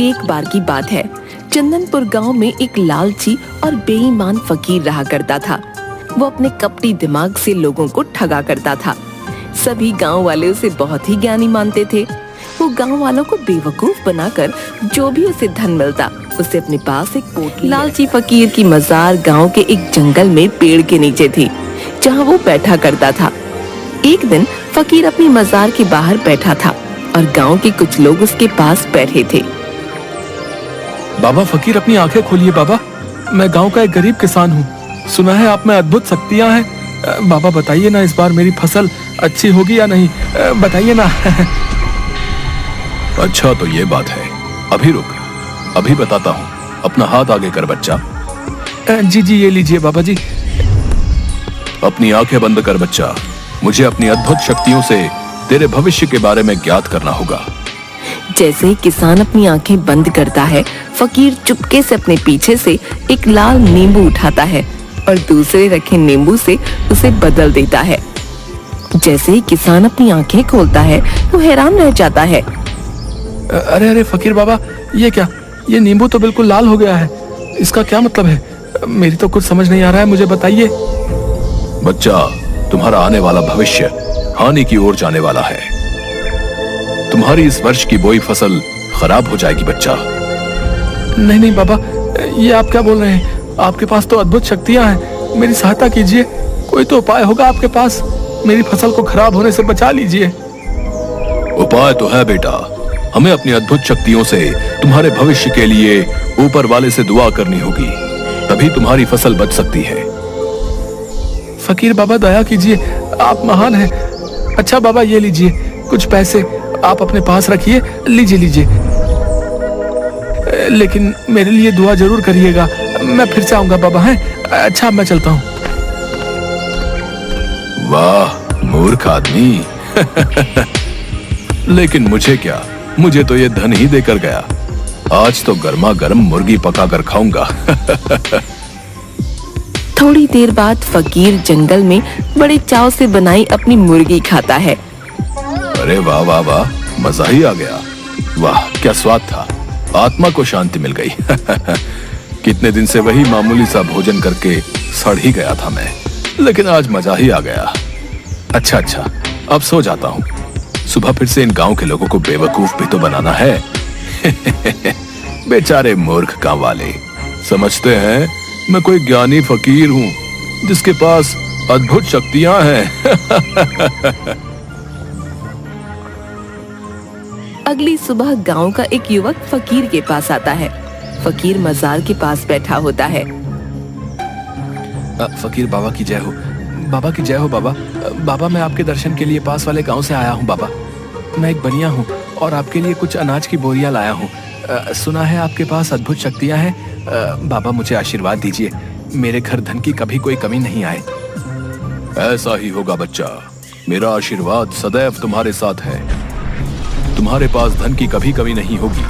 एक बार की बात है, चंदनपुर गांव में एक लालची और बेईमान फकीर रहा करता था। वो अपने कपटी दिमाग से लोगों को ठगा करता था। सभी गांव वाले उसे बहुत ही ज्ञानी मानते थे। वो गांव वालों को बेवकूफ बनाकर जो भी उसे धन मिलता उसे अपने पास एक पोटली। लालची फकीर की मजार गांव के एक जंगल में पेड़ के नीचे थी, जहां वो बैठा करता था। एक दिन फकीर अपनी मजार के बाहर बैठा था और गांव के कुछ लोग उसके पास बैठे थे। बाबा फकीर, अपनी आंखें खोलिए बाबा। मैं गांव का एक गरीब किसान हूँ। सुना है आप में अद्भुत शक्तियाँ हैं। बाबा बताइए ना, इस बार मेरी फसल अच्छी होगी या नहीं, बताइए ना। अच्छा तो ये बात है, अभी रुक, अभी बताता हूँ। अपना हाथ आगे कर बच्चा। जी जी, ये लीजिए बाबा जी। अपनी आंखें बंद कर बच्चा। मुझे अपनी अद्भुत शक्तियों से तेरे भविष्य के बारे में ज्ञात करना होगा। जैसे ही किसान अपनी आंखें बंद करता है, फकीर चुपके से अपने पीछे से एक लाल नींबू उठाता है और दूसरे रखे नींबू से उसे बदल देता है। जैसे ही किसान अपनी आंखें खोलता है, वो हैरान रह जाता है। अरे अरे फकीर बाबा, ये क्या? ये नींबू तो बिल्कुल लाल हो गया है। इसका क्या मतलब है? मेरी तो कुछ समझ नहीं आ रहा है, मुझे बताइए। बच्चा, तुम्हारा आने वाला भविष्य हानि की ओर जाने वाला है। तुम्हारी इस वर्ष की बोई फसल खराब हो जाएगी बच्चा। नहीं नहीं बाबा, ये आप क्या बोल रहे हैं? आपके पास तो अद्भुत शक्तियां हैं, मेरी सहायता कीजिए। कोई तो उपाय होगा आपके पास, मेरी फसल को खराब होने से बचा लीजिए। उपाय तो है बेटा। हमें अपनी अद्भुत शक्तियों से तुम्हारे भविष्य के लिए ऊपर वाले से दुआ करनी होगी, तभी तुम्हारी फसल बच सकती है। फकीर बाबा दया कीजिए, आप महान हैं। अच्छा बाबा, ये लीजिए कुछ पैसे, आप अपने पास रखिए। लीजिए लीजिए, लेकिन मेरे लिए दुआ जरूर करिएगा। मैं फिर से आऊंगा बाबा। हैं? अच्छा, मैं चलता हूँ। वाह मूर्ख आदमी। लेकिन मुझे क्या, मुझे तो ये धन ही देकर गया। आज तो गर्मा गर्म मुर्गी पकाकर खाऊंगा। थोड़ी देर बाद फकीर जंगल में बड़े चाव से बनाई अपनी मुर्गी खाता है। अरे वाह वाह वाह, मजा ही आ गया। वाह क्या स्वाद था, आत्मा को शांति मिल गई। कितने दिन से वही मामूली सा भोजन करके सड़ ही गया था मैं, लेकिन आज मजा ही आ गया। अच्छा अच्छा, अब सो जाता हूँ। सुबह फिर से इन गांव के लोगों को बेवकूफ भी तो बनाना है। बेचारे मूर्ख गांव वाले समझते हैं मैं कोई ज्ञानी फकीर हूँ जिसके पास अद्भुत शक्तियां हैं। अगली सुबह गांव का एक युवक फकीर के पास आता है। फकीर मजार के पास बैठा होता है। फकीर बाबा की जय हो। बाबा की जय हो बाबा। बाबा, मैं आपके दर्शन के लिए पास वाले गांव से आया हूँ बाबा। मैं एक बनिया हूँ और आपके लिए कुछ अनाज की बोरियां लाया हूँ। सुना है आपके पास अद्भुत शक्तियां हैं। बाबा, मुझे आशीर्वाद दीजिए, मेरे घर धन की कभी कोई कमी नहीं आए। ऐसा ही होगा बच्चा, मेरा आशीर्वाद सदैव तुम्हारे साथ है। तुम्हारे पास धन की कभी कमी नहीं होगी।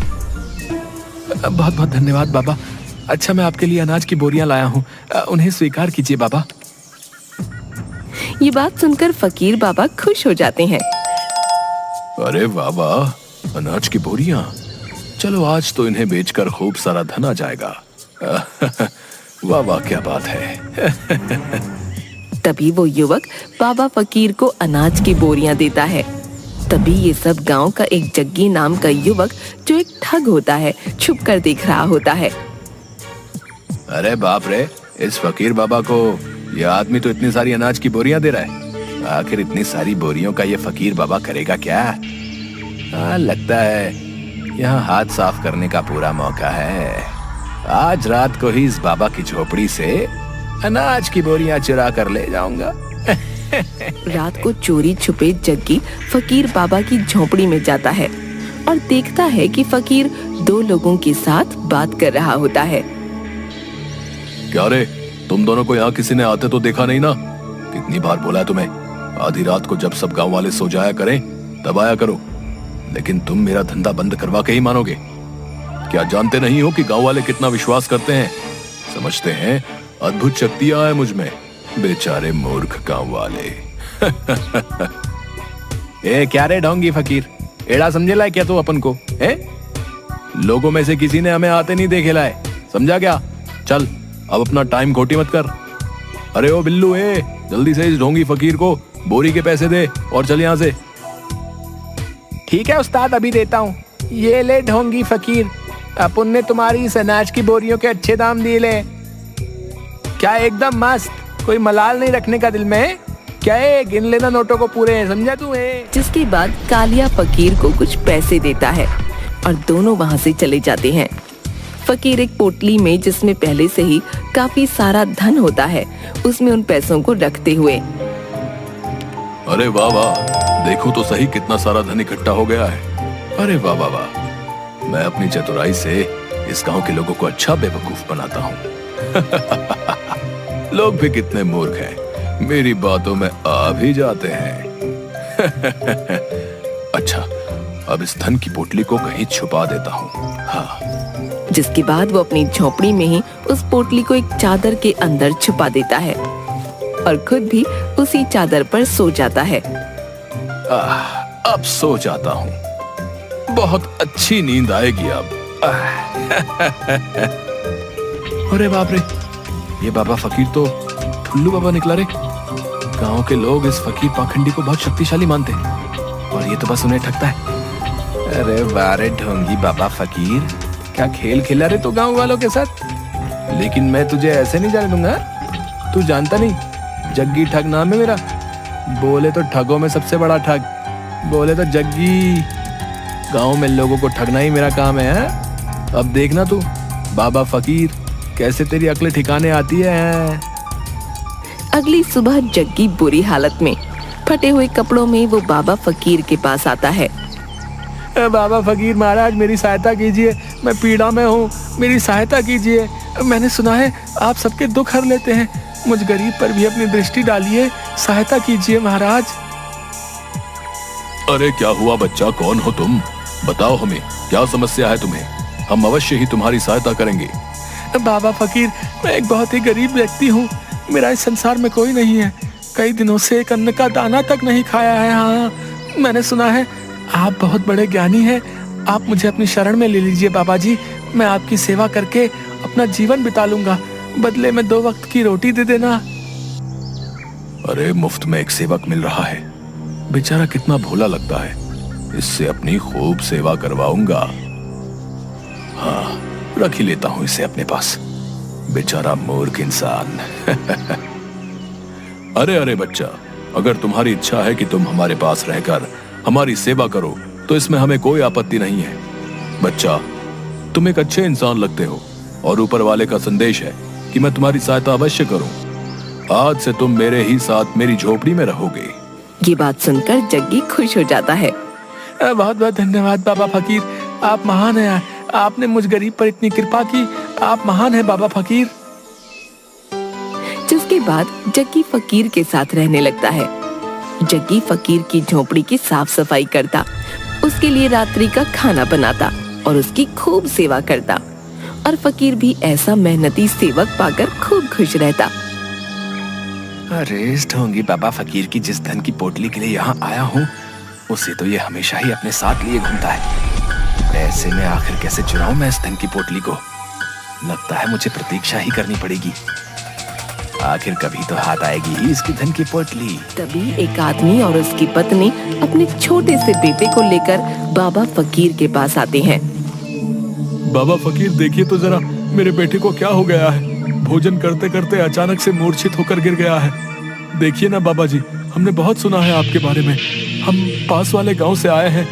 बहुत बहुत धन्यवाद बाबा। अच्छा, मैं आपके लिए अनाज की बोरियां लाया हूँ, उन्हें स्वीकार कीजिए बाबा। ये बात सुनकर फकीर बाबा खुश हो जाते हैं। अरे वाह वाह, अनाज की बोरियां। चलो आज तो इन्हें बेचकर खूब सारा धन आ जाएगा। वाह वाह, क्या बात है। तभी वो युवक बाबा फकीर को अनाज की बोरियां देता है। तभी ये सब गांव का एक जग्गी नाम का युवक, जो एक ठग होता है, छुप कर देख रहा होता है। अरे बाप रे, इस फकीर बाबा को यह आदमी तो इतनी सारी अनाज की बोरियां दे रहा है। आखिर इतनी सारी बोरियों का ये फकीर बाबा करेगा क्या? लगता है यहाँ हाथ साफ करने का पूरा मौका है। आज रात को ही इस बाबा की झोपड़ी से अनाज की बोरियां चुरा कर ले जाऊंगा। रात को चोरी छुपे जग्गी फकीर बाबा की झोपड़ी में जाता है और देखता है कि फकीर दो लोगों के साथ बात कर रहा होता है। क्या रे, तुम दोनों को यहाँ किसी ने आते तो देखा नहीं ना? कितनी बार बोला है तुम्हें, आधी रात को जब सब गांव वाले सो जाया करें तब आया करो। लेकिन तुम मेरा धंधा बंद करवा के ही मानोगे। क्या जानते नहीं हो कि गांव वाले कितना विश्वास करते हैं? समझते हैं अद्भुत शक्तियां हैं मुझ में। बेचारे मूर्ख गांव वाले। ए क्या रे ढोंगी फकीर, एड़ा समझेला क्या तू अपन को? लोगों में से किसी ने हमें आते नहीं देखे लाए, समझा क्या? चल अब अपना टाइम खोटी मत कर। अरे ओ बिल्लू, जल्दी से इस ढोंगी फकीर को बोरी के पैसे दे और चल यहाँ से। ठीक है उस्ताद, अभी देता हूँ। ये ले ढोंगी फकीर, अपन ने तुम्हारी इस अनाज की बोरियों के अच्छे दाम दिए ले। क्या एकदम मस्त, कोई मलाल नहीं रखने का दिल में? क्या है, गिन लेना नोटों को पूरे, समझा तू? जिसके बाद कालिया फकीर को कुछ पैसे देता है और दोनों वहाँ से चले जाते हैं। फकीर एक पोटली में, जिसमें पहले से ही काफी सारा धन होता है, उसमें उन पैसों को रखते हुए, अरे वाह वाह, देखो तो सही कितना सारा धन इकट्ठा हो गया है। अरे वाह वाह वाह, मैं अपनी चतुराई से इस गांव के लोगों को अच्छा बेवकूफ बनाता हूँ। लोग भी कितने मूर्ख हैं, मेरी बातों में आ भी जाते हैं। अच्छा, अब इस धन की पोटली को कहीं छुपा देता हूँ। हाँ। जिसके बाद वो अपनी झोपड़ी में ही उस पोटली को एक चादर के अंदर छुपा देता है और खुद भी उसी चादर पर सो जाता है। अब सो जाता हूँ, बहुत अच्छी नींद आएगी अब। अरे बाप रे, ये बाबा फकीर तो ठुल्लू बाबा निकला रे। गांव के लोग इस फकीर पाखंडी को बहुत शक्तिशाली मानते हैं और ये तो बस उन्हें ठगता है। अरे बारे ढोंगी बाबा फकीर, क्या खेल खेला रे तू गांव वालों के साथ? लेकिन मैं तुझे ऐसे नहीं जाने दूंगा। तू जानता नहीं, जग्गी ठग नाम है मेरा। बोले तो ठगों में सबसे बड़ा ठग, बोले तो जग्गी। गांव में लोगों को ठगना ही मेरा काम है। अब देखना तू बाबा फकीर, कैसे तेरी अक्ल ठिकाने आती है। अगली सुबह जग्गी बुरी हालत में, फटे हुए कपड़ों में वो बाबा फकीर के पास आता है। बाबा फकीर महाराज, मेरी सहायता कीजिए, मैं पीड़ा में हूँ, मेरी सहायता कीजिए। मैंने सुना है आप सबके दुख हर लेते हैं, मुझ गरीब पर भी अपनी दृष्टि डालिए, सहायता कीजिए महाराज। अरे क्या हुआ बच्चा, कौन हो तुम? बताओ हमें, क्या समस्या है तुम्हें? हम अवश्य ही तुम्हारी सहायता करेंगे। बाबा फकीर, मैं एक बहुत ही गरीब व्यक्ति हूँ, मेरा इस संसार में कोई नहीं है, कई दिनों से एक अन्न का दाना तक नहीं खाया है। हाँ, मैंने सुना है आप बहुत बड़े ज्ञानी हैं, आप मुझे अपनी शरण में ले लीजिए बाबा जी, मैं आपकी सेवा करके अपना जीवन बिता लूंगा, बदले में 2 वक्त की रोटी दे देना। अरे मुफ्त में एक सेवक मिल रहा है, बेचारा कितना भोला लगता है, इससे अपनी खूब सेवा करवाऊंगा। हाँ, रख ही लेता हूं इसे अपने पास, बेचारा मूर्ख इंसान। अरे अरे बच्चा, अगर तुम्हारी इच्छा है कि तुम हमारे पास रहकर हमारी सेवा करो तो इसमें हमें कोई आपत्ति नहीं है। बच्चा, तुम एक अच्छे इंसान लगते हो और ऊपर वाले का संदेश है कि मैं तुम्हारी सहायता अवश्य करूं। आज से तुम मेरे ही साथ मेरी झोपड़ी में रहोगे। ये बात सुनकर जग्गी खुश हो जाता है। बहुत बहुत धन्यवाद बाबा फकीर, आप महान हैं, आपने मुझ गरीब पर इतनी कृपा की, आप महान हैं बाबा फकीर। जिसके बाद जग्गी फकीर के साथ रहने लगता है। जग्गी फकीर की झोपड़ी की साफ सफाई करता, उसके लिए रात्रि का खाना बनाता और उसकी खूब सेवा करता, और फकीर भी ऐसा मेहनती सेवक पाकर खूब खुश रहता। अरे इस ढोंगी बाबा फकीर की जिस धन की पोटली के लिए यहाँ आया हूँ, उसे तो ये हमेशा ही अपने साथ लिए घूमता है। ऐसे में आखिर कैसे चुराऊं मैं इस धन की पोटली को? लगता है मुझे प्रतीक्षा ही करनी पड़ेगी, आखिर कभी तो हाथ आएगी ही इसकी धन की पोटली। तभी एक आदमी और उसकी पत्नी अपने छोटे से बेटे को लेकर बाबा फकीर के पास आते हैं। बाबा फकीर, देखिए तो जरा मेरे बेटे को क्या हो गया है, भोजन करते करते अचानक से मूर्छित होकर गिर गया है। देखिए ना बाबा जी, हमने बहुत सुना है आपके बारे में, हम पास वाले गांव से आए हैं,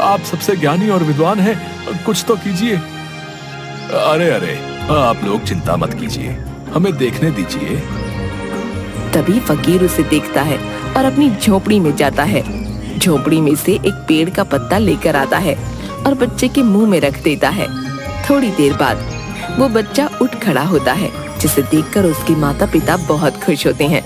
आप सबसे ज्ञानी और विद्वान हैं, कुछ तो कीजिए। अरे अरे, आप लोग चिंता मत कीजिए, हमें देखने दीजिए। तभी फकीर उसे देखता है और अपनी झोपड़ी में जाता है। झोपड़ी में से एक पेड़ का पत्ता लेकर आता है और बच्चे के मुंह में रख देता है। थोड़ी देर बाद वो बच्चा उठ खड़ा होता है, जिसे देखकर उसके माता पिता बहुत खुश होते हैं।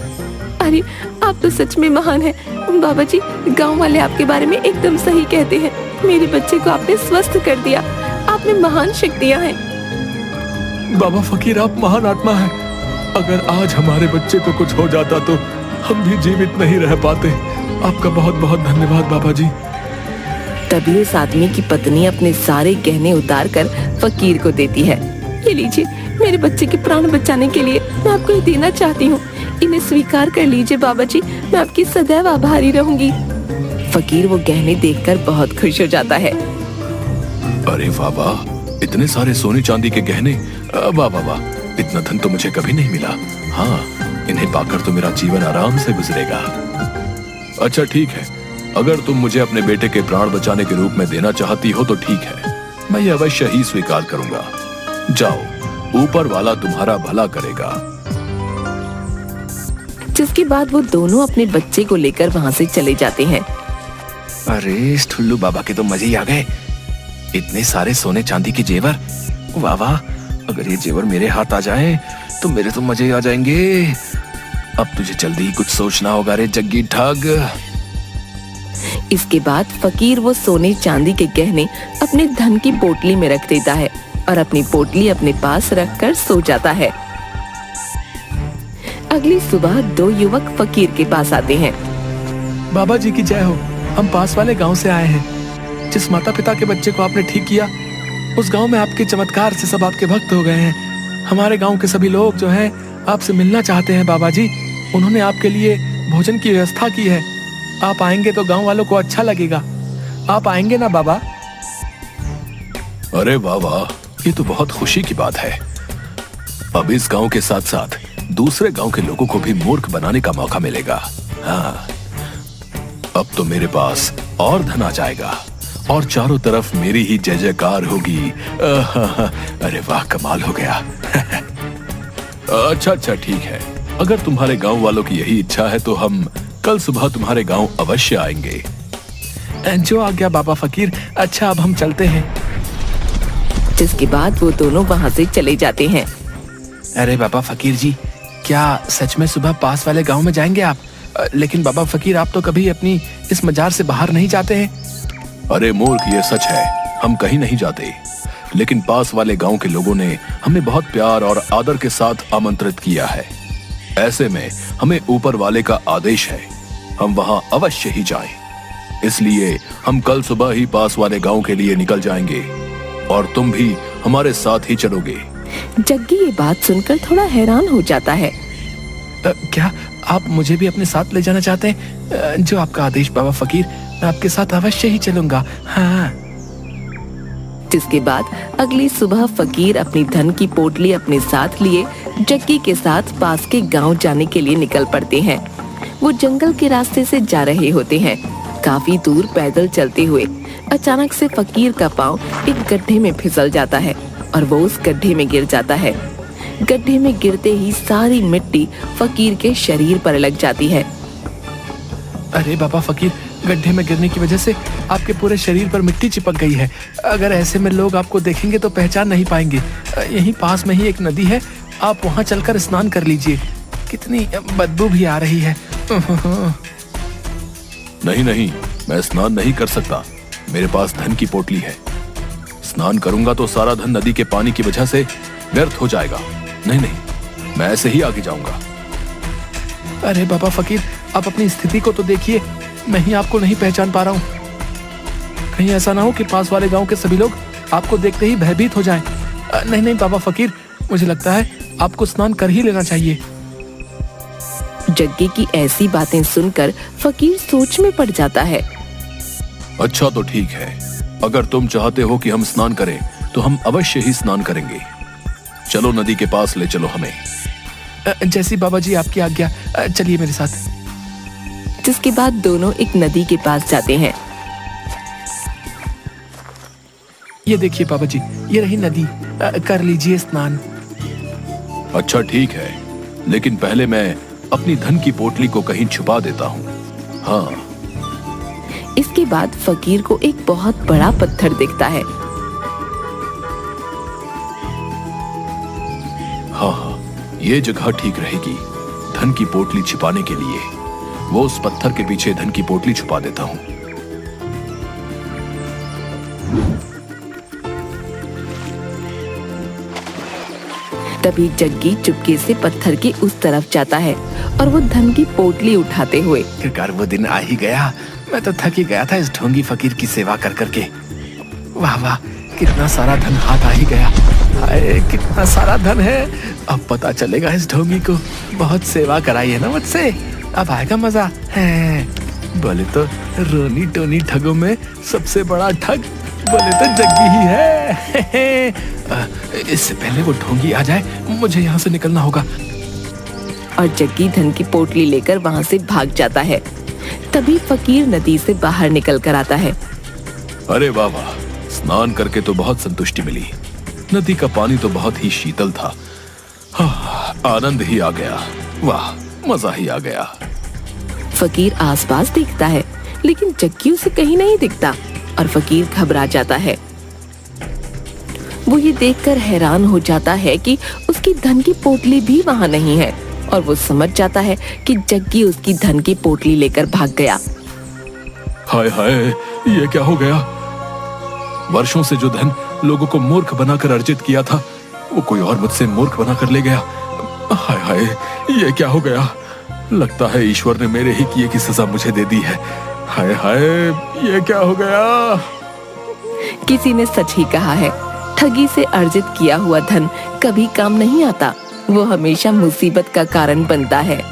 अरे आप तो सच में महान हैं बाबा जी, गांव वाले आपके बारे में एकदम सही कहते हैं, मेरे बच्चे को आपने स्वस्थ कर दिया, आप में महान शक्तियां हैं। बाबा फकीर, आप महान आत्मा हैं, अगर आज हमारे बच्चे को कुछ हो जाता तो हम भी जीवित नहीं रह पाते। आपका बहुत बहुत धन्यवाद बाबा जी। तभी उस आदमी की पत्नी अपने सारे गहने उतार कर फकीर को देती है। ये लीजिए, मेरे बच्चे के प्राण बचाने के लिए मैं आपको ये देना चाहती हूँ। इन्हें स्वीकार कर लीजिए बाबा जी, मैं आपकी सदैव आभारी रहूंगी। फकीर वो गहने देखकर बहुत खुश हो जाता है। अरे वाह वाह, इतने सारे सोने चांदी के गहने, वाह वाह वाह, इतना धन तो मुझे कभी नहीं मिला। हाँ, इन्हें पाकर तो मेरा जीवन आराम से गुजरेगा। अच्छा ठीक है, अगर तुम मुझे अपने बेटे के प्राण बचाने के रूप में देना चाहती हो तो ठीक है, मैं ये अवश्य ही स्वीकार करूंगा। जाओ, ऊपर वाला तुम्हारा भला करेगा। जिसके बाद वो दोनों अपने बच्चे को लेकर वहाँ से चले जाते हैं। अरे इस ठुल्लू बाबा के तो मजे ही आ गए। इतने सारे सोने चांदी के जेवर, वाह वाह, अगर ये जेवर मेरे हाथ आ जाए तो मेरे तो मजे ही आ जाएंगे। अब तुझे जल्दी ही कुछ सोचना होगा रे जग्गी ठग। इसके बाद फकीर वो सोने चांदी के गहने अपने धन की पोटली में रख देता है और अपनी पोटली अपने पास रखकर सो जाता है। अगली सुबह दो युवक फकीर के पास आते हैं। बाबा जी की जय हो, हम पास वाले गांव से आए हैं। जिस माता पिता के बच्चे को आपने ठीक किया, उस गांव में आपके चमत्कार से सब आपके भक्त हो गए हैं। हमारे गांव के सभी लोग जो हैं आपसे मिलना चाहते हैं बाबा जी। उन्होंने आपके लिए भोजन की व्यवस्था की है। आप आएंगे तो गांव वालों को अच्छा लगेगा। आप आएंगे ना बाबा? अरे वाह वाह, ये तो बहुत खुशी की बात है। अब इस गांव के साथ साथ दूसरे गांव के लोगों को भी मूर्ख बनाने का मौका मिलेगा। हाँ, अब तो मेरे पास और धन आ जाएगा और चारों तरफ मेरी ही जय जयकार होगी। अरे वाह, कमाल हो गया। अच्छा ठीक है, अगर तुम्हारे गांव वालों की यही इच्छा है तो हम कल सुबह तुम्हारे गांव अवश्य आएंगे। जो आ गया बाबा फकीर। अच्छा, अब हम चलते हैं। जिसके बाद वो दोनों वहाँ से चले जाते हैं। अरे बाबा फकीर जी, क्या सच में सुबह पास वाले गांव में जाएंगे आप? लेकिन बाबा फकीर, आप तो कभी अपनी इस मजार से बाहर नहीं जाते हैं। अरे मूर्ख, ये सच है, हम कहीं नहीं जाते। लेकिन पास वाले गांव के लोगों ने हमें बहुत प्यार और आदर के साथ आमंत्रित किया है। ऐसे में हमें ऊपर वाले का आदेश है, हम वहां अवश्य ही जाएं। इसलिए हम कल सुबह ही पास वाले गांव के लिए निकल जाएंगे और तुम भी हमारे साथ ही चलोगे। जग्गी ये बात सुनकर थोड़ा हैरान हो जाता है। क्या आप मुझे भी अपने साथ ले जाना चाहते हैं? जो आपका आदेश बाबा फकीर, मैं आपके साथ अवश्य ही चलूंगा। हाँ। जिसके बाद अगली सुबह फकीर अपनी धन की पोटली अपने साथ लिए जग्गी के साथ पास के गांव जाने के लिए निकल पड़ते हैं। वो जंगल के रास्ते से जा रहे होते हैं। काफी दूर पैदल चलते हुए अचानक से फकीर का पांव एक गड्ढे में फिसल जाता है और वो उस गड्ढे में गिर जाता है। गड्ढे में गिरते ही सारी मिट्टी फकीर के शरीर पर लग जाती है। अरे बाबा फकीर, गड्ढे में गिरने की वजह से आपके पूरे शरीर पर मिट्टी चिपक गई है। अगर ऐसे में लोग आपको देखेंगे तो पहचान नहीं पाएंगे। यहीं पास में ही एक नदी है, आप वहां चलकर स्नान कर लीजिए। कितनी बदबू भी आ रही है। नहीं, मैं स्नान नहीं कर सकता। मेरे पास धन की पोटली है। स्नान करूंगा तो सारा धन नदी के पानी की वजह से व्यर्थ हो जाएगा। नहीं, मैं ऐसे ही आगे जाऊंगा। अरे बाबा फकीर, आप अपनी स्थिति को तो देखिए। मैं ही आपको नहीं पहचान पा रहा हूँ। कहीं ऐसा ना हो कि पास वाले गांव के सभी लोग आपको देखते ही भयभीत हो जाएं। नहीं बाबा फकीर, मुझे लगता है आपको स्नान कर ही लेना चाहिए। जग्गी की ऐसी बातें सुनकर फकीर सोच में पड़ जाता है। अच्छा तो ठीक है, अगर तुम चाहते हो कि हम स्नान करें तो हम अवश्य ही स्नान करेंगे। चलो नदी के पास ले चलो हमें। जैसी बाबा जी आपकी आज्ञा, चलिए मेरे साथ। जिसके बाद दोनों एक नदी के पास जाते हैं। ये देखिए बाबा जी, ये रही नदी। कर लीजिए स्नान। अच्छा ठीक है, लेकिन पहले मैं अपनी धन की पोटली को कहीं छुपा देता हूँ। हाँ। इसके बाद फकीर को एक बहुत बड़ा पत्थर दिखता है। हाँ, ये जगह ठीक रहेगी धन की पोटली छिपाने के लिए। वो उस पत्थर के पीछे धन की पोटली छुपा देता हूँ। तभी जग्गी चुपके से पत्थर के उस तरफ जाता है और वो धन की पोटली उठाते हुए। आखिरकार वो दिन आ ही गया। मैं तो थक ही गया था इस ढोंगी फकीर की सेवा कर करके। वाह वाह, कितना सारा धन हाथ आ ही गया। हाय, कितना सारा धन है। अब पता चलेगा इस ढोंगी को। बहुत सेवा कराई है ना मुझसे, अब आएगा मजा है। बोले तो रोनी टोनी ठगों में सबसे बड़ा ठग बोले तो जग्गी ही है। इससे पहले वो ढोंगी आ जाए, मुझे यहाँ से निकलना होगा। और जग्गी धन की पोटली लेकर वहाँ से भाग जाता है। तभी फकीर नदी से बाहर निकल कर आता है। अरे वाह वाह, स्नान करके तो बहुत संतुष्टि मिली। नदी का पानी तो बहुत ही शीतल था। आनंद ही आ गया। वाह, मजा ही आ गया। फकीर आसपास देखता है, लेकिन जग्गी उसे कहीं नहीं दिखता और फकीर घबरा जाता है। वो ये देखकर हैरान हो जाता है कि उसकी धन की पोटली भी वहाँ नहीं है और वो समझ जाता है कि जग्गी उसकी धन की पोटली लेकर भाग गया। हाय हाय, ये क्या हो गया? वर्षों से जो धन लोगों को मूर्ख बनाकर अर्जित किया था, वो कोई और मुझसे मूर्ख बनाकर ले गया। हाय हाय, ये क्या हो गया? लगता है ईश्वर ने मेरे ही किए की सजा मुझे दे दी है। हाय हाय, ये क्या हो गया? किसी ने सच ही कहा है, ठगी से अर्जित किया हुआ धन कभी काम नहीं आता, वो हमेशा मुसीबत का कारण बनता है।